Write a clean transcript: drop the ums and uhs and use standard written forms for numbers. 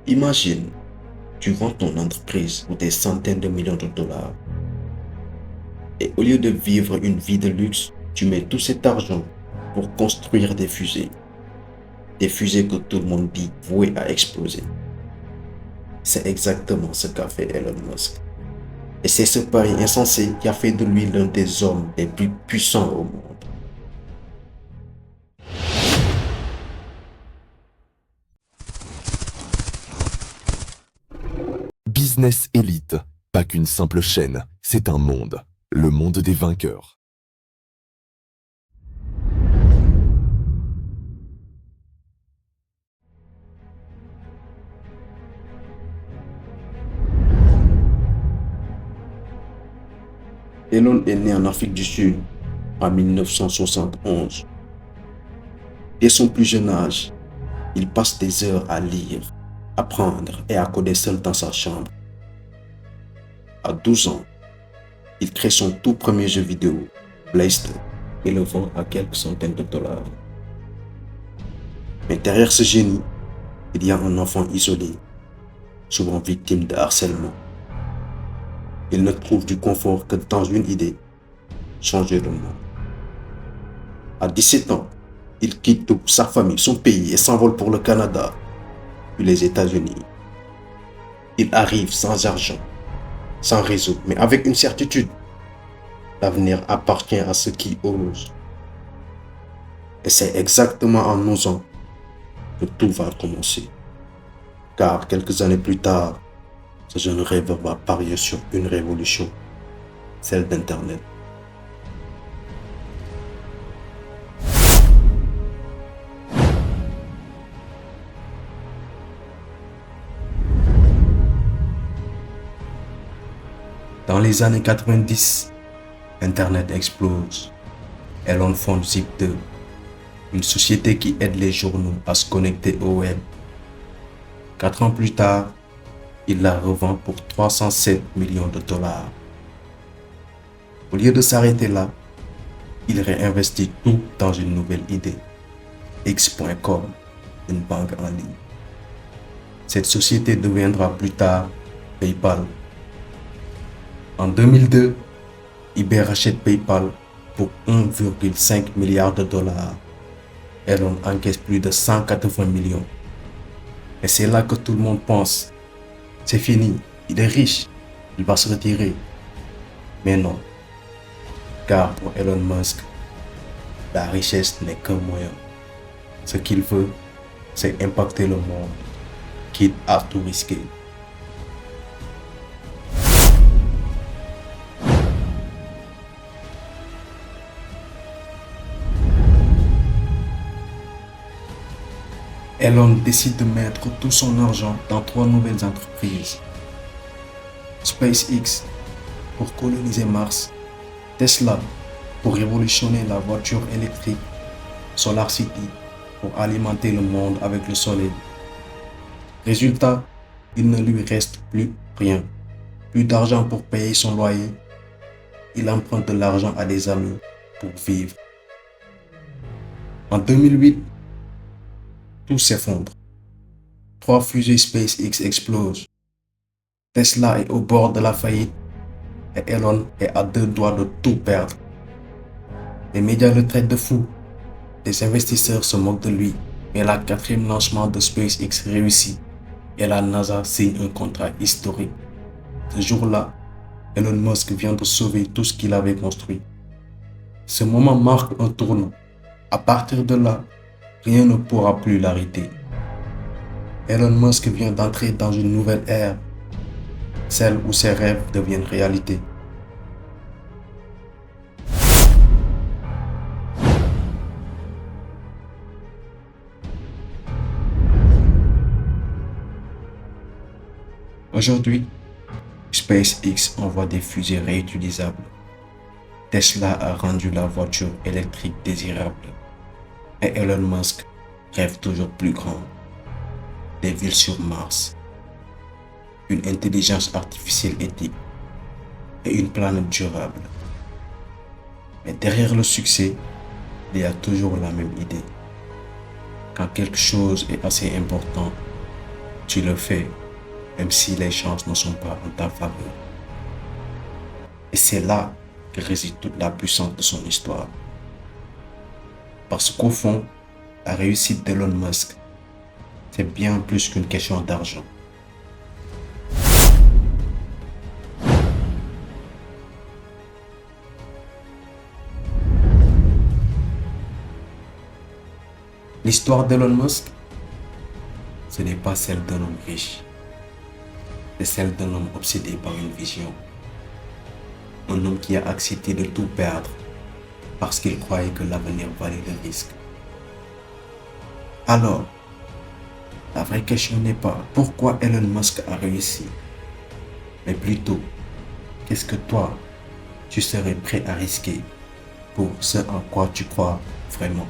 Imagine, tu vends ton entreprise pour des centaines de millions de dollars et au lieu de vivre une vie de luxe, tu mets tout cet argent pour construire des fusées. Des fusées que tout le monde dit vouées à exploser. C'est exactement ce qu'a fait Elon Musk. Et c'est ce pari insensé qui a fait de lui l'un des hommes les plus puissants au monde. Business Elite, pas qu'une simple chaîne, c'est un monde, le monde des vainqueurs. Elon est né en Afrique du Sud en 1971. Dès son plus jeune âge, il passe des heures à lire, apprendre et à coder seul dans sa chambre. À 12 ans, il crée son tout premier jeu vidéo, Blaster, et le vend à quelques centaines de dollars. Mais derrière ce génie, il y a un enfant isolé, souvent victime de harcèlement. Il ne trouve du confort que dans une idée, changer le monde. À 17 ans, il quitte toute sa famille, son pays et s'envole pour le Canada, puis les États-Unis. Il arrive sans argent, sans réseau, mais avec une certitude. L'avenir appartient à ceux qui osent. Et c'est exactement en osant que tout va commencer. Car quelques années plus tard, ce jeune rêveur va parier sur une révolution, celle d'Internet. Dans les années 90, Internet explose. Elon fonde Zip2, une société qui aide les journaux à se connecter au web. 4 ans plus tard, il la revend pour 307 millions de dollars. Au lieu de s'arrêter là, il réinvestit tout dans une nouvelle idée, X.com, une banque en ligne. Cette société deviendra plus tard PayPal. En 2002, eBay rachète PayPal pour 1,5 milliard de dollars. Elon encaisse plus de 180 millions. Et c'est là que tout le monde pense, c'est fini, il est riche, il va se retirer. Mais non, car pour Elon Musk, la richesse n'est qu'un moyen. Ce qu'il veut, c'est impacter le monde, quitte à tout risquer. Elon décide de mettre tout son argent dans 3 nouvelles entreprises. SpaceX pour coloniser Mars, Tesla pour révolutionner la voiture électrique, SolarCity pour alimenter le monde avec le soleil. Résultat, il ne lui reste plus rien. Plus d'argent pour payer son loyer. Il emprunte de l'argent à des amis pour vivre. En 2008, tout s'effondre. 3 fusées SpaceX explosent. Tesla est au bord de la faillite et Elon est à 2 doigts de tout perdre. Les médias le traitent de fou. Les investisseurs se moquent de lui. Mais la 4e lancement de SpaceX réussit et la NASA signe un contrat historique. Ce jour-là, Elon Musk vient de sauver tout ce qu'il avait construit. Ce moment marque un tournant. À partir de là, rien ne pourra plus l'arrêter. Elon Musk vient d'entrer dans une nouvelle ère, celle où ses rêves deviennent réalité. Aujourd'hui, SpaceX envoie des fusées réutilisables. Tesla a rendu la voiture électrique désirable. Et Elon Musk rêve toujours plus grand. Des villes sur Mars, une intelligence artificielle éthique et une planète durable. Mais derrière le succès, il y a toujours la même idée. Quand quelque chose est assez important, Tu le fais, même si les chances ne sont pas en ta faveur. Et c'est là que réside toute la puissance de son histoire. Parce qu'au fond, la réussite d'Elon Musk, c'est bien plus qu'une question d'argent. L'histoire d'Elon Musk, ce n'est pas celle d'un homme riche, c'est celle d'un homme obsédé par une vision. Un homme qui a accepté de tout perdre parce qu'il croyait que l'avenir valait le risque. Alors, la vraie question n'est pas pourquoi Elon Musk a réussi, mais plutôt, qu'est-ce que toi, tu serais prêt à risquer pour ce en quoi tu crois vraiment.